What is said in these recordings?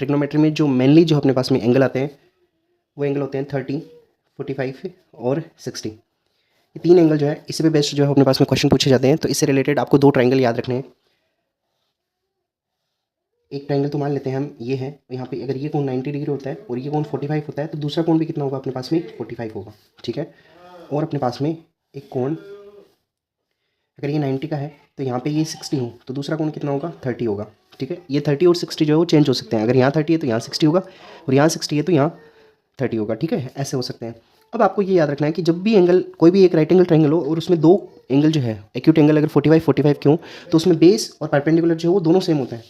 Trigonometry में जो mainly जो अपने पास में एंगल आते हैं वो एंगल होते हैं 30, 45 और 60। ये 3 एंगल जो है इसी पे बेस्ड जो है अपने पास में क्वेश्चन पूछे जाते हैं। तो इससे रिलेटेड आपको 2 ट्रायंगल याद रखने हैं। एक ट्रायंगल तो मान लेते हैं हम ये है, यहाँ पे अगर ये कोण 90 डिग्री होता है और ये कोण 45 होता है तो दूसरा कोण भी कितना होगा अपने पास में 45 होगा, ठीक है। और अपने पास में एक कोण अगर ये 90 का है तो यहाँ पे ये 60 हो तो दूसरा कोण कितना होगा 30 होगा, ठीक है। ये 30 और 60 जो है वो चेंज हो सकते हैं, अगर यहाँ 30 है तो यहाँ 60 होगा और यहाँ 60 है तो यहाँ 30 होगा, ठीक है। ऐसे हो सकते हैं। अब आपको ये याद रखना है कि जब भी एंगल कोई भी एक राइट एंगल ट्रायंगल हो और उसमें 2 एंगल जो है एक्यूट एंगल अगर 45 के हों तो उसमें बेस और परपेंडिकुलर जो है वो दोनों सेम होते हैं।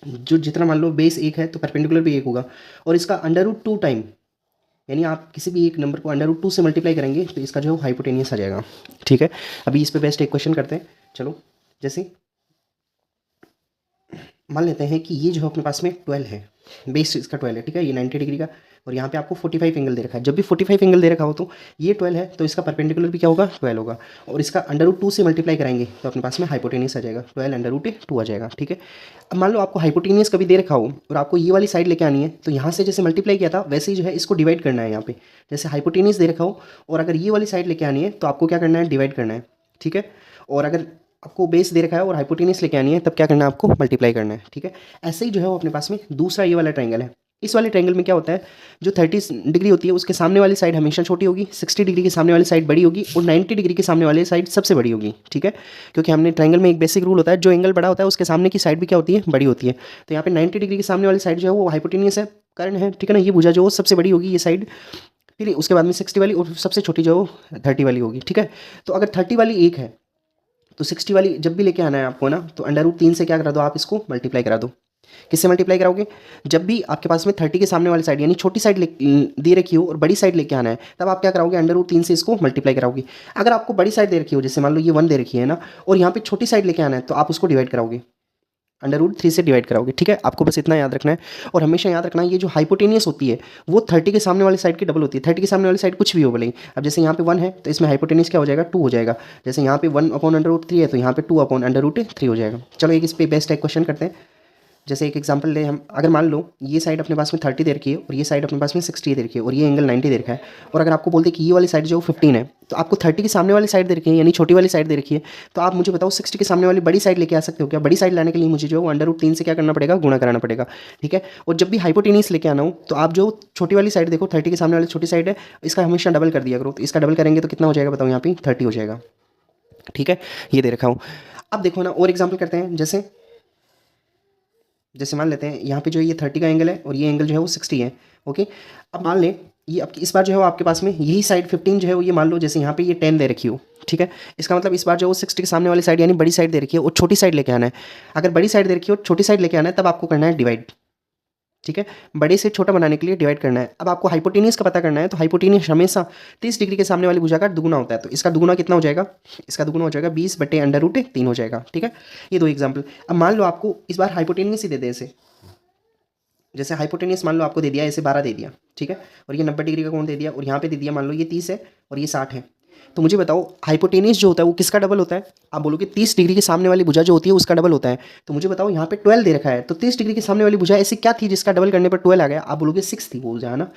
जो जितना मान लो बेस 1 है तो परपेंडिकुलर भी 1 होगा और इसका √2 टाइम, यानी आप किसी भी एक नंबर को √2 से मल्टीप्लाई करेंगे तो इसका जो है हाइपोटेनियस आ जाएगा, ठीक है। अभी इस पे बेस्ट एक क्वेश्चन करते हैं। चलो, जैसे मान लेते हैं कि ये जो है अपने पास में 12 है, बेस इसका 12 है, ठीक है। ये 90 डिग्री का और यहाँ पे आपको 45 एंगल दे रखा है। जब भी 45 एंगल दे रखा हो तो ये 12 है तो इसका परपेंडिकुलर भी क्या होगा 12 होगा और इसका √2 से मल्टीप्लाई कराएंगे तो अपने पास में हाइपोटेनियस आ जाएगा, 12 √2 आ जाएगा, ठीक है। अब मान लो आपको हाइपोटेनियस कभी दे रखा हो और आपको ये वाली साइड लेके आनी है तो यहाँ से जैसे मल्टीप्लाई किया था वैसे ही जो है इसको डिवाइड करना है। यहाँ पे जैसे हाइपोटेनियस दे रखा हो और अगर ये वाली साइड लेके आनी है तो आपको क्या करना है डिवाइड करना है, ठीक है। और अगर आपको बेस दे रखा है और हाइपोटेनियस लेके आनी है तब क्या करना है आपको मल्टीप्लाई करना है, ठीक है। ऐसे ही जो है वो अपने पास में दूसरा ये वाला ट्रायंगल है। इस वाले ट्रायंगल में क्या होता है, जो 30 डिग्री होती है उसके सामने वाली साइड हमेशा छोटी होगी, 60 डिग्री के सामने वाली साइड बड़ी होगी और 90 डिग्री के सामने वाली साइड सबसे बड़ी होगी, ठीक है। क्योंकि हमने ट्रायंगल में एक बेसिक रूल होता है, जो एंगल बड़ा होता है उसके सामने की साइड भी क्या होती है बड़ी होती है। तो यहाँ पे 90 डिग्री के सामने वाली साइड जो है वो हाइपोटेनियस है, कारण है, ठीक है ना। ये भुजा जो सबसे बड़ी होगी ये साइड, फिर उसके बाद में 60 वाली और सबसे छोटी जो 30 वाली होगी, ठीक है। तो अगर 30 वाली 1 है तो 60 वाली जब भी लेके आना है आपको ना तो √3 से क्या करा दो आप इसको मल्टीप्लाई करा दो। किससे मल्टीप्लाई कराओगे, जब भी आपके पास में 30 के सामने वाली साइड यानी छोटी साइड दे रखी हो और बड़ी साइड लेके आना है तब आप क्या कराओगे √3 से इसको मल्टीप्लाई कराओगे। अगर आपको बड़ी साइड दे रखी हो, जैसे मान लो ये 1 दे रखी है ना और यहाँ पे छोटी साइड लेके आना है तो आप उसको डिवाइड कराओगे, √3 से डिवाइड कराओगे, ठीक है। आपको बस इतना याद रखना है और हमेशा याद रखना है ये जो हाइपोटेनियस होती है वो 30 के सामने वाली साइड की डबल होती है। 30 के सामने वाली साइड कुछ भी हो भले, अब जैसे यहाँ पे 1 है तो इसमें हाइपोटेनियस क्या हो जाएगा 2 हो जाएगा। जैसे यहाँ पे 1/√3 है तो यहाँ पे 2/√3 हो जाएगा। चलो एक इस पे बेस्ट एक क्वेश्चन करते हैं। जैसे एक एग्जांपल ले हम, अगर मान लो ये साइड अपने पास में 30 दे रखी है और ये साइड अपने पास में 60 दे रखी है और ये एंगल 90 दे रखा है और अगर आपको बोलते कि ये वाली साइड जो 15 है तो आपको 30 के सामने वाली साइड दे रखी है यानी छोटी वाली साइड दे रखी है तो आप मुझे बताओ 60 के सामने वाली बड़ी साइड लेके आ सकते हो क्या। बड़ी साइड लाने के लिए मुझे जो है √3 से क्या करना पड़ेगा गुणा कराना पड़ेगा, ठीक है। और जब भी हाइपोटेनियस लेके आना हो तो आप जो छोटी वाली साइड देखो 30 के सामने वाली छोटी साइड है इसका हमेशा डबल कर दिया करो। तो इसका डबल करेंगे तो कितना हो जाएगा बताओ, यहाँ पे 30 हो जाएगा, ठीक है। ये दे रखा हूँ। अब देखो ना और एग्जाम्पल करते हैं। जैसे मान लेते हैं यहाँ पे जो ये 30 का एंगल है और ये एंगल जो है वो 60 है, ओके। अब मान लें ये आपकी इस बार जो है वो आपके पास में यही साइड 15 जो है वो ये मान लो जैसे यहाँ पे ये 10 दे रखी हो, ठीक है। इसका मतलब इस बार जो वो 60 के सामने वाली साइड यानी बड़ी साइड दे रखी है और छोटी साइड लेके आना है। अगर बड़ी साइड दे रखी है और छोटी साइड लेके आना है तब आपको करना है डिवाइड, ठीक है। बड़े से छोटा बनाने के लिए डिवाइड करना है। अब आपको हाइपोटेनियस का पता करना है तो हाइपोटेनियस हमेशा 30 डिग्री के सामने वाली भुजा का दुगुना होता है। तो इसका दुगुना कितना हो जाएगा, इसका दुगुना हो जाएगा 20/√3 हो जाएगा, ठीक है। ये 2 एग्जाम्पल। अब मान लो आपको इस बार हाइपोटेनियस ही दे दे ऐसे, जैसे हाइपोटेनियस मान लो आपको दे दिया ऐसे 12 दे दिया, ठीक है। और ये 90 डिग्री का कोण दे दिया और यहाँ पे दे दिया मान लो ये 30 है और ये 60 है। तो मुझे बताओ हाइपोटेनियस जो होता है वो किसका डबल होता है। आप बोलोगे 30 डिग्री के सामने वाली भुजा जो होती है उसका डबल होता है। तो मुझे बताओ यहाँ पे 12 दे रखा है तो 30 डिग्री के सामने वाली भुजा ऐसी क्या थी जिसका डबल करने पर 12 आ गया। आप बोलोगे 6 थी वो भुजा, है ना।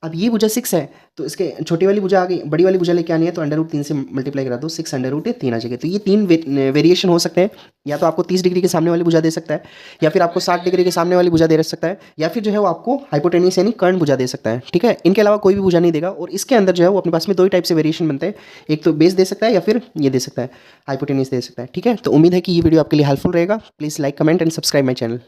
अब ये भुजा 6 है तो इसके छोटी वाली भुजा आ गई, बड़ी वाली भुजा लेके आनी है तो √3 से मल्टीप्लाई करा दो, 6/√3 आ जाएगी। तो ये 3 वेरिएशन हो सकते हैं, या तो आपको 30 डिग्री के सामने वाली भुजा दे सकता है या फिर आपको 60 डिग्री के सामने वाली भुजा दे सकता है या फिर जो है वो आपको हाइपोटेनियस यानी कर्ण भुजा दे सकता है, ठीक है। इनके अलावा कोई भी भुजा नहीं देगा। और इसके अंदर जो है वो अपने पास में 2 ही टाइप से वेरिएशन बनते हैं, एक तो बेस दे सकता है या फिर ये दे सकता है हाइपोटेनियस दे सकता है, ठीक है। तो उम्मीद है कि ये वीडियो आपके लिए हेल्पफुल रहेगा। Please like comment and subscribe my channel.